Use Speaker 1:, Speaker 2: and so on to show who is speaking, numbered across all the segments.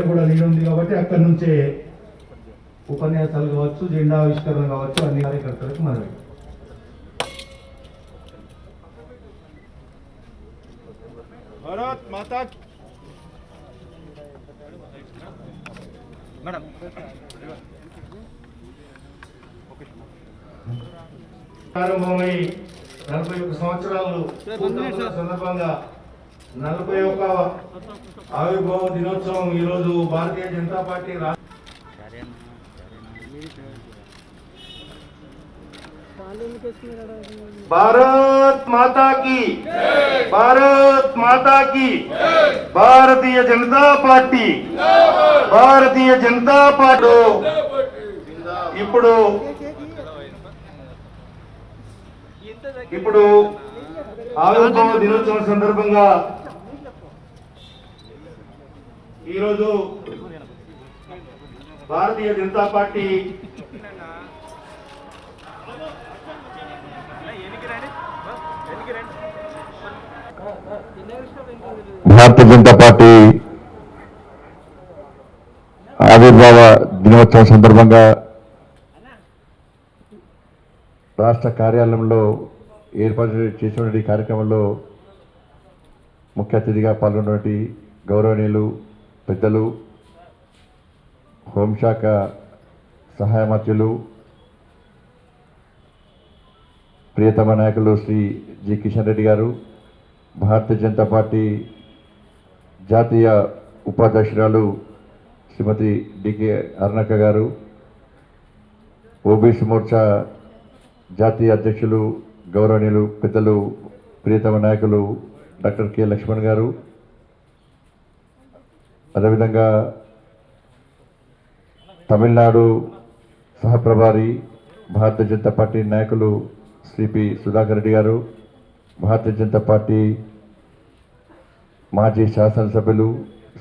Speaker 1: కూడా లీడ్ ఉంది కాబట్టి అక్కడి నుంచే ఉపన్యాసాలు కావచ్చు, జెండా ఆవిష్కరణ కావచ్చు, అన్ని కార్యకర్తలకు మనవి.
Speaker 2: భారత్ మాతా మేడం
Speaker 1: ప్రారంభమై 41 సంవత్సరాలు పూర్తవుతున్న సందర్భంగా 41వ ఆవిర్భావ దినోత్సవం ఈరోజు భారతీయ జనతా పార్టీ భారత్ మాతా की భారత్ మాతా की భారతీయ జనతా పార్టీ భారతీయ జనతా పార్టీ ఇప్పుడు ఆవిర్భావ దినోత్సవం సందర్భంగా ఈరోజు భారతీయ జనతా పార్టీ
Speaker 3: ఆవిర్భావ దినోత్సవం సందర్భంగా రాష్ట్ర కార్యాలయంలో ఏర్పాటు చేసినటువంటి కార్యక్రమంలో ముఖ్య అతిథిగా పాల్గొన్నటువంటి గౌరవనీయులు పెద్దలు హోంశాఖ సహాయ మంత్రులు ప్రియతమ నాయకులు శ్రీ జి కిషన్ రెడ్డి గారు, భారతీయ జనతా పార్టీ జాతీయ ఉపాధ్యక్షురాలు శ్రీమతి డికే అరుణక్క గారు, ఓబీసీ మోర్చా జాతీయ అధ్యక్షులు గౌరవనీయులు పెద్దలు ప్రియతమ నాయకులు డాక్టర్ కె లక్ష్మణ్ గారు, అదేవిధంగా తమిళనాడు సహప్రభారి భారతీయ జనతా పార్టీ నాయకులు శ్రీ పి సుధాకర్ రెడ్డి గారు, భారతీయ జనతా పార్టీ మాజీ శాసనసభ్యులు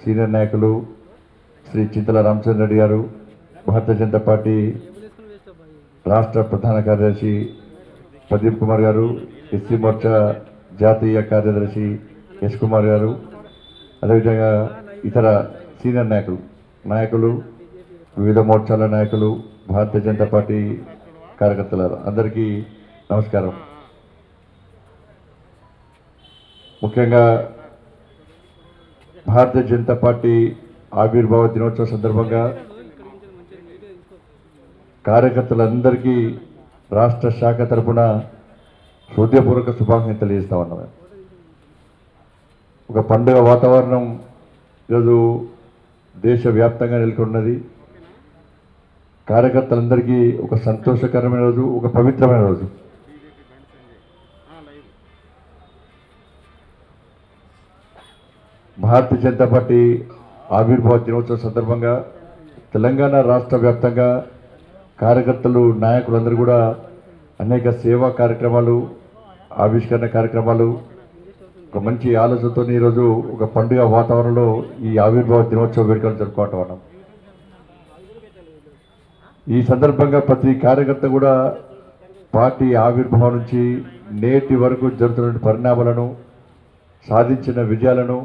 Speaker 3: సీనియర్ నాయకులు శ్రీ చింతల రామచంద్ర రెడ్డి గారు, భారతీయ జనతా పార్టీ రాష్ట్ర ప్రధాన కార్యదర్శి ప్రదీప్ కుమార్ గారు, ఎస్సీ మోర్చా జాతీయ కార్యదర్శి యశ్ కుమార్ గారు, అదేవిధంగా ఇతర సీనియర్ నాయకులు వివిధ మోర్చాల నాయకులు, భారతీయ జనతా పార్టీ కార్యకర్తల అందరికీ నమస్కారం. ముఖ్యంగా భారతీయ జనతా పార్టీ ఆవిర్భావ దినోత్సవ సందర్భంగా కార్యకర్తలందరికీ రాష్ట్ర శాఖ తరఫున హృదయపూర్వక శుభాకాంక్షలు తెలియజేస్తా ఉన్నాం. ఒక పండుగ వాతావరణం ఈరోజు దేశవ్యాప్తంగా నెలకొన్నది. కార్యకర్తలందరికీ ఒక సంతోషకరమైన రోజు, ఒక పవిత్రమైన రోజు. భారతీయ జనతా పార్టీ ఆవిర్భావ దినోత్సవం సందర్భంగా తెలంగాణ రాష్ట్ర వ్యాప్తంగా కార్యకర్తలు, నాయకులందరూ కూడా అనేక సేవా కార్యక్రమాలు, ఆవిష్కరణ కార్యక్రమాలు, ఒక మంచి ఆలోచనతో ఈరోజు ఒక పండుగ వాతావరణంలో ఈ ఆవిర్భావ దినోత్సవ వేడుకలు జరుపుకోవటం అన్నాం. ఈ సందర్భంగా ప్రతి కార్యకర్త కూడా పార్టీ ఆవిర్భావం నుంచి నేటి వరకు జరుగుతున్న పరిణామాలను, సాధించిన విజయాలను,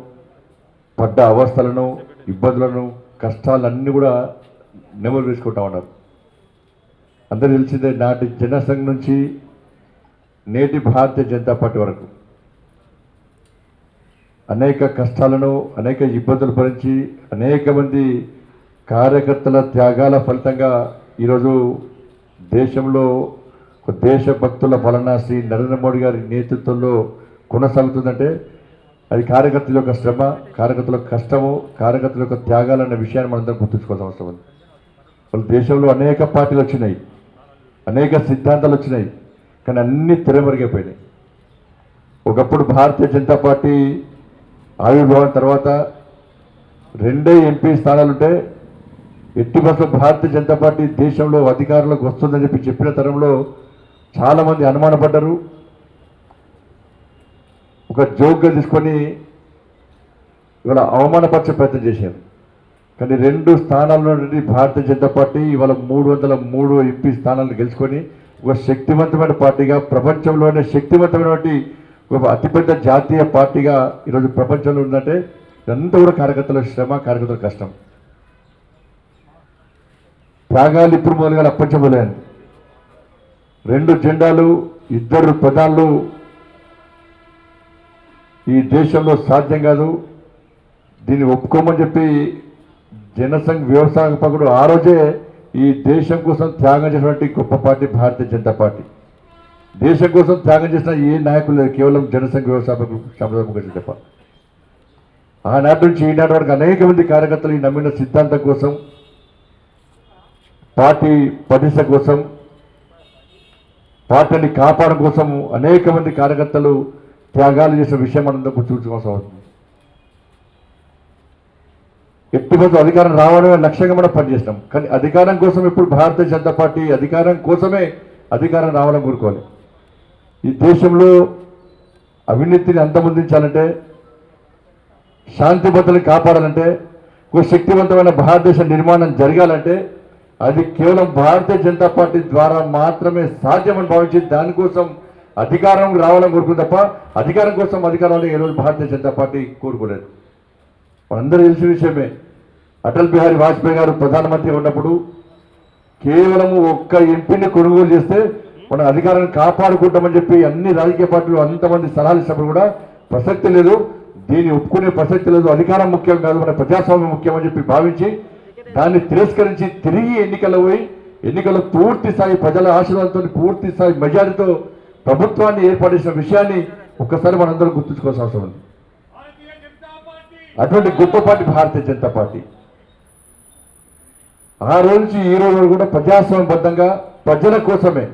Speaker 3: పడ్డ అవస్థలను, ఇబ్బందులను, కష్టాలన్నీ కూడా నెమరు వేసుకుంటా ఉన్నారు. అందరూ తెలిసిందే, నాటి జనసంఘ్ నుంచి నేటి భారతీయ జనతా పార్టీ వరకు అనేక కష్టాలను, అనేక ఇబ్బందులు భరించి, అనేక మంది కార్యకర్తల త్యాగాల ఫలితంగా ఈరోజు దేశంలో ఒక దేశభక్తుల పాలన శ్రీ నరేంద్ర మోడీ గారి నేతృత్వంలో కొనసాగుతుందంటే అది కార్యకర్తల యొక్క శ్రమ, కార్యకర్తల యొక్క కష్టము, కార్యకర్తల యొక్క త్యాగాలన్న విషయాన్ని మనందరం గుర్తుంచుకోవాల్సిన అవసరం ఉంది. వాళ్ళ దేశంలో అనేక పార్టీలు వచ్చినాయి, అనేక సిద్ధాంతాలు వచ్చినాయి, కానీ అన్నీ తెరమరిగిపోయినాయి. ఒకప్పుడు భారతీయ జనతా పార్టీ ఆవిర్భావం తర్వాత 2 ఎంపీ స్థానాలుంటే ఎట్టి బస్సులో భారతీయ జనతా పార్టీ దేశంలో అధికారంలోకి వస్తుందని చెప్పిన తరంలో చాలామంది అనుమానపడ్డారు. ఒక జోక్గా తీసుకొని ఇవాళ అవమానపరిచే ప్రయత్నం చేశారు. కానీ 2 స్థానాల్లో నుండి భారతీయ జనతా పార్టీ ఇవాళ 303 ఎంపీ స్థానాలను గెలుచుకొని ఒక శక్తివంతమైన పార్టీగా, ప్రపంచంలోనే శక్తివంతమైనటువంటి ఒక అతిపెద్ద జాతీయ పార్టీగా ఈరోజు ప్రపంచంలో ఉందంటే ఇదంతా కూడా కార్యకర్తల శ్రమ, కార్యకర్తల కష్టం. త్యాగాలు ఇప్పుడు మొదలుగా అప్పచెప్పలేను. 2 జెండాలు 2 ప్రధానులు ఈ దేశంలో సాధ్యం కాదు. దీన్ని ఒప్పుకోమని చెప్పి జనసంఘ్ వ్యవస్థాపకుడు ఆ రోజే ఈ దేశం కోసం త్యాగం చేసినటువంటి గొప్ప పార్టీ భారతీయ జనతా పార్టీ. దేశం కోసం త్యాగం చేసిన ఏ నాయకులు లేదు, కేవలం జనసంఘ్ వ్యవస్థాపకుడు తప్ప. ఆనాటి నుంచి ఈనాటి వరకు అనేక మంది కార్యకర్తలు ఈ నమ్మిన సిద్ధాంతం కోసం, పార్టీ ప్రతిష్ట కోసం, పార్టీని కాపాడడం కోసం అనేక మంది కార్యకర్తలు త్యాగాలు చేసిన విషయం మనందరూ గుర్తుంచుకోవాల్సి అవుతుంది. ఎట్టి అధికారం రావడమే లక్ష్యంగా మనం పనిచేస్తాం. కానీ అధికారం కోసం ఇప్పుడు భారతీయ జనతా పార్టీ అధికారం కోసమే అధికారం రావడం కోరుకోవాలి. ఈ దేశంలో అవినీతిని అంతమొందించాలంటే, శాంతి భద్రతను కాపాడాలంటే, ఒక శక్తివంతమైన భారతదేశ నిర్మాణం జరగాలంటే అది కేవలం భారతీయ జనతా పార్టీ ద్వారా మాత్రమే సాధ్యమని భావించి దానికోసం అధికారం రావాలని కోరుకుంది తప్ప అధికారం కోసం అధికారాలు ఏ రోజు భారతీయ జనతా పార్టీ కోరుకోలేదు. మనందరూ తెలిసిన విషయమే. అటల్ బిహారీ వాజ్పేయి గారు ప్రధానమంత్రి ఉన్నప్పుడు కేవలం ఒక్క ఎంపీని కొనుగోలు చేస్తే మన అధికారాన్ని కాపాడుకుంటామని చెప్పి అన్ని రాజకీయ పార్టీలు అంతమంది సలహాలు ఇచ్చినప్పుడు కూడా ప్రసక్తి లేదు, దీన్ని ఒప్పుకునే ప్రసక్తి లేదు, అధికారం ముఖ్యం కాదు, మన ప్రజాస్వామ్యం ముఖ్యమని చెప్పి భావించి దాన్ని తిరస్కరించి తిరిగి ఎన్నికల్లో పోయి ఎన్నికల్లో పూర్తి స్థాయి ప్రజల ఆశీర్వాదంతో పూర్తి స్థాయి మెజారిటీతో ప్రభుత్వాన్ని ఏర్పాటు చేసిన విషయాన్ని ఒక్కసారి మనందరం గుర్తుంచుకోవాల్సిన అవసరం ఉంది. అటువంటి గొప్ప పార్టీ భారతీయ జనతా పార్టీ. ఆ రోజు నుంచి ఈ రోజు వరకు కూడా ప్రజాస్వామ్యబద్ధంగా ప్రజల కోసమే.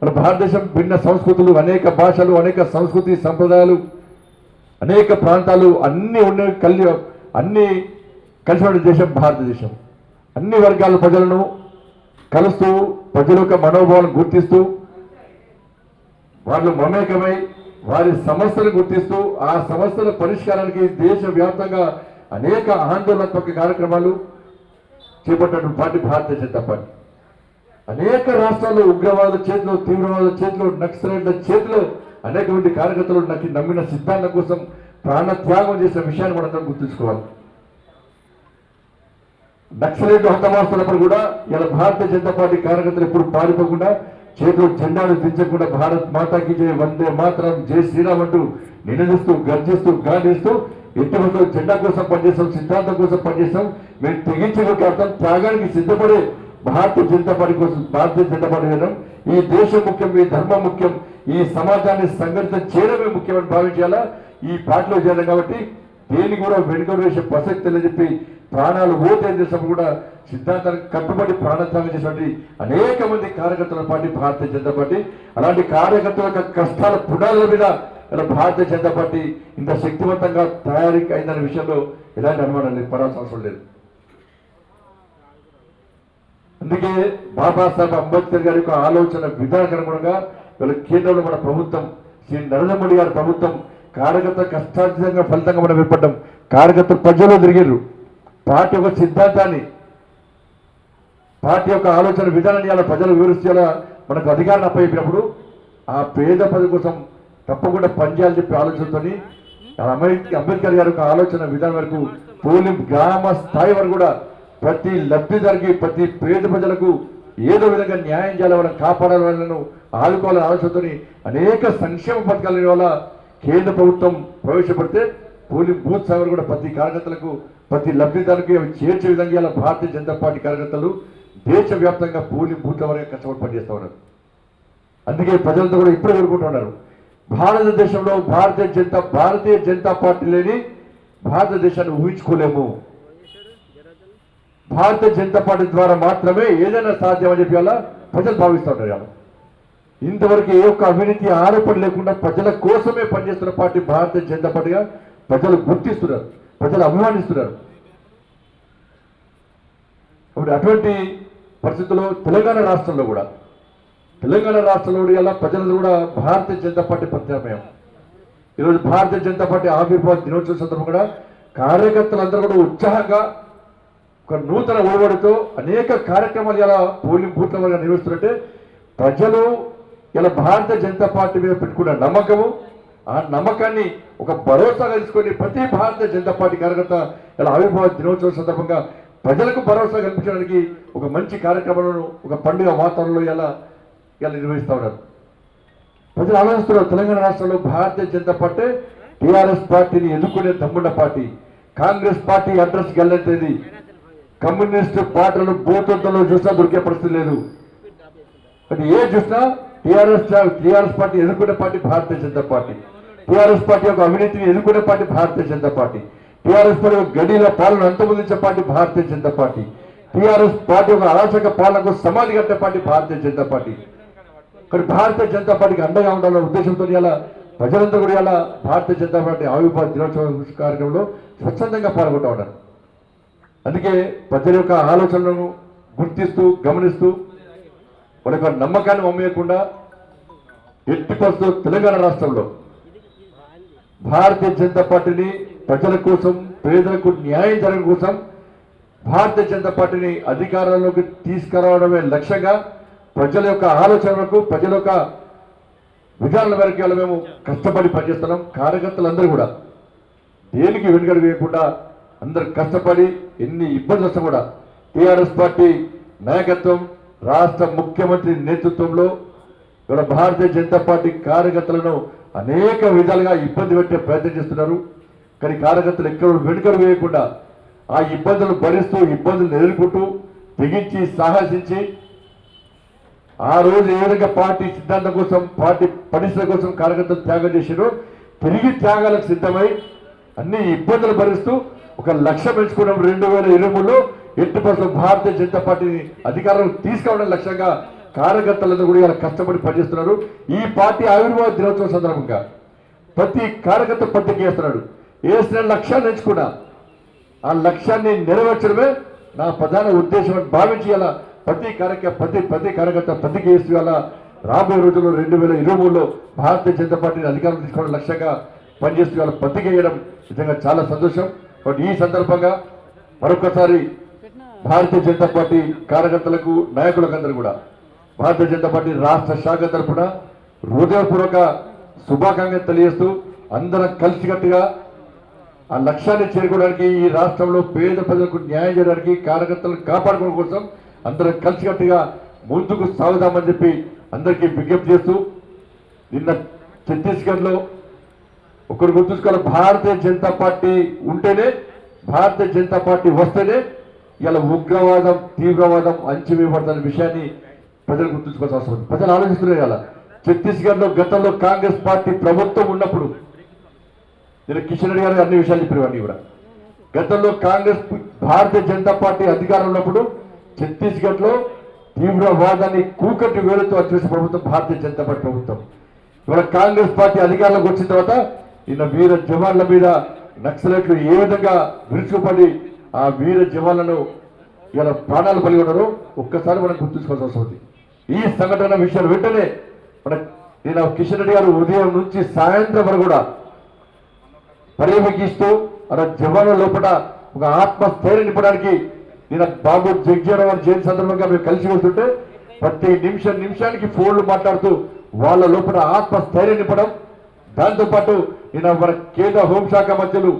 Speaker 3: మన భారతదేశం భిన్న సంస్కృతులు, అనేక భాషలు, అనేక సంస్కృతి సంప్రదాయాలు, అనేక ప్రాంతాలు అన్నీ అన్ని కలిసిన దేశం భారతదేశం. అన్ని వర్గాల ప్రజలను కలుస్తూ ప్రజల యొక్క మనోభావాలను గుర్తిస్తూ వాళ్ళు మమేకమై వారి సమస్యలు గుర్తిస్తూ ఆ సమస్యల పరిష్కారానికి దేశవ్యాప్తంగా అనేక ఆందోళనాత్మక కార్యక్రమాలు చేపట్టిన పార్టీ భారతీయ జనతా పార్టీ. అనేక రాష్ట్రాల్లో ఉగ్రవాదుల చేతిలో, తీవ్రవాదుల చేతిలో, నక్సలైట్ల చేతిలో అనేక మంది కార్యకర్తలు నాకు నమ్మిన సిద్ధాంతం కోసం ప్రాణత్యాగం చేసిన విషయాన్ని మనందరం గుర్తుంచుకోవాలి. నక్సలైట్లు హతమారుస్తున్నప్పుడు కూడా ఇలా భారతీయ జనతా పార్టీ కార్యకర్తలు ఎప్పుడు పారిపోకుండా చేతులు జెండాలు దించకుండా భారత్ మాతాకి జై, వందే మాతరం, జై శ్రీరామ్ అంటూ నినదిస్తూ గర్జిస్తూ గాంధిస్తూ ఎట్టి జెండా కోసం పనిచేస్తాం, సిద్ధాంతం కోసం పనిచేస్తాం. మేము తెగించి కొట్లాడతాం. త్యాగానికి సిద్ధపడే భారతీయ జనతా పార్టీ కోసం భారతీయ జనతా పార్టీ చేయడం, ఈ దేశం ముఖ్యం, ఈ ధర్మం ముఖ్యం, ఈ సమాజాన్ని సంఘటితం చేయడమే ముఖ్యమని భావించాలా ఈ పార్టీలో చేయాలి. కాబట్టి దేని కూడా వెనుకడు వేసే ప్రసక్తి లేదని చెప్పి ప్రాణాలు ఓటే చేసినప్పుడు కూడా సిద్ధాంతానికి కట్టుబడి ప్రాణత్యాగం చేసినటువంటి అనేక మంది కార్యకర్తల పార్టీ భారతీయ జనతా పార్టీ. అలాంటి కార్యకర్తల యొక్క కష్టాల పునాదుల మీద ఇలా భారతీయ జనతా పార్టీ ఇంత శక్తివంతంగా తయారీ అయిందనే విషయంలో ఎలాంటి అనుమానం లేదు, పడాల్సిన అవసరం లేదు. అందుకే బాబాసాహెబ్ అంబేద్కర్ గారి యొక్క ఆలోచన విధానానికి అనుగుణంగా వీళ్ళ కేంద్రంలో మన ప్రభుత్వం, శ్రీ నరేంద్ర మోడీ గారి ప్రభుత్వం కార్యకర్త కష్టార్జితంగా ఫలితంగా మనం ఏర్పడ్డాం. కార్యకర్తలు ప్రజల్లో తిరిగారు. పార్టీ యొక్క సిద్ధాంతాన్ని, పార్టీ యొక్క ఆలోచన విధానాన్ని అలా ప్రజలు వివరిస్తేలా మనకు అధికారాన్ని అప్పయినప్పుడు ఆ పేద ప్రజల కోసం తప్పకుండా పనిచేయాలని చెప్పి ఆలోచనతో అంబేద్కర్ గారి యొక్క ఆలోచన విధానం వరకు పోలింగ్ గ్రామ స్థాయి వరకు కూడా ప్రతి లబ్ధిదారికి, ప్రతి పేద ప్రజలకు ఏదో విధంగా న్యాయం చేయాలి, వాళ్ళని కాపాడాలి, వాళ్ళను ఆదుకోవాలని ఆలోచనతో అనేక సంక్షేమ పథకాల వల్ల కేంద్ర ప్రభుత్వం ప్రవేశపెడితే పోలింగ్ బూత్ స్థాయి వరకు కూడా ప్రతి కార్యకర్తలకు, ప్రతి లబ్ధిదారికి చేర్చే విధంగా ఇలా భారతీయ జనతా పార్టీ కార్యకర్తలు దేశవ్యాప్తంగా పోలింగ్ బూత్ల వరకు కష్టపడి పనిచేస్తూ ఉన్నారు. అందుకే ప్రజలతో కూడా ఇప్పుడే కోరుకుంటున్నారు, భారతదేశంలో భారతీయ జనతా పార్టీ లేని భారతదేశాన్ని ఊహించుకోలేము. భారతీయ జనతా పార్టీ ద్వారా మాత్రమే ఏదైనా సాధ్యమని చెప్పి అలా ప్రజలు భావిస్తూ ఉంటారు. ఇంతవరకు ఏ ఒక్క అవినీతి ఆరోపణ లేకుండా ప్రజల కోసమే పనిచేస్తున్న పార్టీ భారతీయ జనతా పార్టీగా ప్రజలు గుర్తిస్తున్నారు, ప్రజలు అభిమానిస్తున్నారు. కాబట్టి అటువంటి పరిస్థితుల్లో తెలంగాణ రాష్ట్రంలో కూడా ఇలా ప్రజలు కూడా భారతీయ జనతా పార్టీ ప్రత్యామ్నాయం. ఈరోజు భారతీయ జనతా పార్టీ ఆవిర్భావ దినోత్సవం సందర్భంగా కూడా కార్యకర్తలందరూ కూడా ఉత్సాహంగా ఒక నూతన ఒరవడితో అనేక కార్యక్రమాలు ఇలా పోలింగ్ బూత్ల వల్ల నిర్వహిస్తున్నట్టే ప్రజలు ఇలా భారతీయ జనతా పార్టీ మీద పెట్టుకున్న నమ్మకము, ఆ నమ్మకాన్ని ఒక భరోసాగా తీసుకొని ప్రతి భారతీయ జనతా పార్టీ కార్యకర్త ఇలా ఆవిర్భావ దినోత్సవం సందర్భంగా ప్రజలకు భరోసా కల్పించడానికి ఒక మంచి కార్యక్రమాలను ఒక పండుగ వాతావరణంలో ఇలా నిర్వహిస్తూ ఉన్నారు. ప్రజలు ఆలోచిస్తున్నారు, తెలంగాణ రాష్ట్రంలో భారతీయ జనతా పార్టీ టీఆర్ఎస్ పార్టీని ఎదుర్కొనే దమ్మున్న పార్టీ. కాంగ్రెస్ పార్టీ అడ్రస్ గెల్లెత్తేది. కమ్యూనిస్టు పార్టీలను భూతత్వంలో చూసినా దొరికే పరిస్థితి లేదు. అది ఏ చూసినా టీఆర్ఎస్ పార్టీ ఎదుర్కొనే party Bharatiya Janata party. TRS party యొక్క అవినీతిని ఎదుర్కొనే party Bharatiya Janata party. TRS party యొక్క గడిల పాలన అంతమొందించే party Bharatiya Janata party. TRS party యొక్క అరాచక పాలనకు సమాధి కట్టే పార్టీ భారతీయ జనతా పార్టీ. కానీ భారతీయ జనతా పార్టీకి అండగా ఉండాలన్న ఉద్దేశంతో ఇలా ప్రజలందరూ కూడా ఇలా భారతీయ జనతా పార్టీ ఆవిర్భావ దినోత్సవం కార్యక్రమంలో స్వచ్ఛందంగా పాల్గొంటూ ఉన్నారు. అందుకే ప్రజల యొక్క ఆలోచనలను గుర్తిస్తూ గమనిస్తూ వాళ్ళ యొక్క నమ్మకాన్ని మమ్మేయకుండా ఎట్టి పరిస్థితుల్లో తెలంగాణ రాష్ట్రంలో భారతీయ జనతా పార్టీని ప్రజల కోసం పేదలకు న్యాయం జరగడం కోసం భారతీయ జనతా పార్టీని అధికారంలోకి తీసుకురావడమే లక్ష్యంగా ప్రజల యొక్క ఆలోచనలకు ప్రజల యొక్క విధానాల మేరకు మేము కష్టపడి పనిచేస్తున్నాం. కార్యకర్తలందరూ కూడా దేనికి వెనుకడు వేయకుండా అందరు కష్టపడి ఎన్ని ఇబ్బందులు వస్తే కూడా టీఆర్ఎస్ పార్టీ నాయకత్వం రాష్ట్ర ముఖ్యమంత్రి నేతృత్వంలో ఇవాళ భారతీయ జనతా పార్టీ కార్యకర్తలను అనేక విధాలుగా ఇబ్బంది పెట్టే ప్రయత్నం చేస్తున్నారు. కానీ కార్యకర్తలు ఎక్కడ వెనుకడు వేయకుండా ఆ ఇబ్బందులు భరిస్తూ ఇబ్బందులు ఎదుర్కొంటూ తెగించి సాహసించి ఆ రోజు ఏ విధంగా పార్టీ సిద్ధాంతం కోసం పార్టీ పరిస్థితుల కోసం కార్యకర్తలు త్యాగం చేశారో తిరిగి త్యాగాలకు సిద్ధమై అన్ని ఇబ్బందులు భరిస్తూ ఒక లక్ష్యం పెంచుకున్నాం. 2023లో ఎట్టి పరిస్థితుల్లో భారతీయ జనతా పార్టీని అధికారంలో తీసుకురావడం లక్ష్యంగా కార్యకర్తలందరూ కూడా ఇలా కష్టపడి పనిచేస్తున్నారు. ఈ పార్టీ ఆవిర్భావ దినోత్సవం సందర్భంగా ప్రతి కార్యకర్త ప్రతిజ్ఞ చేస్తున్నాడు. వేసిన లక్ష్యాన్ని ఎంచుకున్నా ఆ లక్ష్యాన్ని నెరవేర్చడమే నా ప్రధాన ఉద్దేశం అని భావించి అలా ప్రతి కార్యకర్త ప్రతిజ్ఞ చేస్తూ అలా రాబోయే రోజుల్లో 2023లో భారతీయ జనతా పార్టీని అధికారం తీసుకోవడం లక్ష్యంగా పనిచేస్తూ వాళ్ళ ప్రతిజ్ఞ చేయడం నిజంగా చాలా సంతోషం. కాబట్టి ఈ సందర్భంగా మరొకసారి భారతీయ జనతా పార్టీ కార్యకర్తలకు నాయకులకు అందరూ కూడా భారతీయ జనతా పార్టీ రాష్ట్ర శాఖ తరఫున హృదయపూర్వక శుభాకాంక్షలు తెలియజేస్తూ అందరం కలిసికట్టుగా ఆ లక్ష్యాన్ని చేరుకోవడానికి ఈ రాష్ట్రంలో పేద ప్రజలకు న్యాయం చేయడానికి కార్యకర్తలను కాపాడుకోవడం కోసం అందరం కలిసికట్టుగా ముందుకు సాగుదామని చెప్పి అందరికీ విజ్ఞప్తి చేస్తూ నిన్న ఛత్తీస్గఢ్లో ఒకరు గుర్తుంచుకోవాలి, భారతీయ జనతా పార్టీ ఉంటేనే భారతీయ జనతా పార్టీ వస్తేనే ఇలా ఉగ్రవాదం తీవ్రవాదం అంచివేయబడుతున్న విషయాన్ని ప్రజలు గుర్తుంచుకోవాల్సిన అవసరం ఉంది. ప్రజలు ఆలోచిస్తున్నారు. ఇలా ఛత్తీస్గఢ్లో గతంలో కాంగ్రెస్ పార్టీ ప్రభుత్వం ఉన్నప్పుడు నేను కిషన్ రెడ్డి గారు అన్ని విషయాలు చెప్పేవాడిని కూడా. గతంలో కాంగ్రెస్ భారతీయ జనతా పార్టీ అధికారంలో ఉన్నప్పుడు ఛత్తీస్గఢ్లో తీవ్రవాదాన్ని కూకటి వేలతో అచ్చేసిన ప్రభుత్వం భారతీయ జనతా పార్టీ ప్రభుత్వం. ఇవాళ కాంగ్రెస్ పార్టీ అధికారంలోకి వచ్చిన తర్వాత నిన్న వీర జవాన్ల మీద నక్సలైట్లు ఏ విధంగా విరుచుకుపడి ఆ వీర జవాన్లను ఇలా ప్రాణాలు కలిగి ఉన్నారో ఒక్కసారి మనం గుర్తుంచుకోవాల్సిన అవసరం ఉంది. ఈ సంఘటన విషయాలు వెంటనే నేను కిషన్ రెడ్డి గారు ఉదయం నుంచి సాయంత్రం వరకు కూడా పర్యవేక్షిస్తూ అలా జవాన్ల లోపల ఒక ఆత్మస్థైర్యం నింపడానికి నేను బాబు జగ్జీవన్ జయంతి సందర్భంగా మేము కలిసి వస్తుంటే ప్రతి నిమిషానికి ఫోన్లు మాట్లాడుతూ వాళ్ళ లోపల ఆత్మస్థైర్యం నింపడం. దాంతోపాటు నేను మన కేంద్ర హోంశాఖ మంత్రులు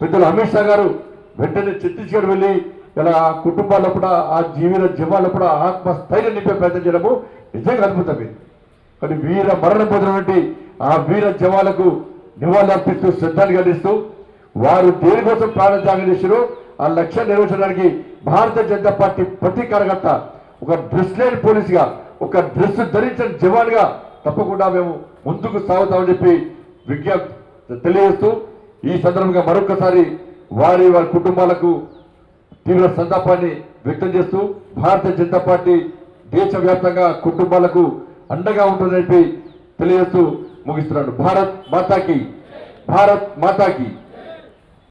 Speaker 3: పెద్దలు అమిత్ షా గారు వెంటనే ఛత్తీస్గఢ్ వెళ్ళి ఇలా ఆ కుటుంబాల కూడా ఆ జీవన జవాన్ల కూడా ఆత్మస్థైర్యం నింపే ప్రయత్నం చేయడము నిజంగా అద్భుతమే. కానీ వీర మరణం పొందినటువంటి ఆ వీర జవాన్లకు నివాళులు అర్పిస్తూ శ్రద్ధాన్ని గడిస్తూ వారు దేనికోసం ప్రాణత్యాగం చేశారో ఆ లక్ష్యాన్ని నెరవేర్చడానికి భారతీయ జనతా పార్టీ ప్రతి కార్యకర్త ఒక డ్రెస్ లేని పోలీసుగా ఒక డ్రెస్ ధరించిన జవాన్గా తప్పకుండా మేము ముందుకు సాగుతామని చెప్పి విజ్ఞప్తి తెలియజేస్తూ ఈ సందర్భంగా మరొకసారి వారి కుటుంబాలకు తీవ్ర సంతాపాన్ని వ్యక్తం చేస్తూ భారతీయ జనతా పార్టీ దేశవ్యాప్తంగా కుటుంబాలకు అండగా ఉంటుందని చెప్పి తెలియజేస్తూ ముగిస్తున్నాడు. భారత్ మాతాకి, భారత్ మాతాకి.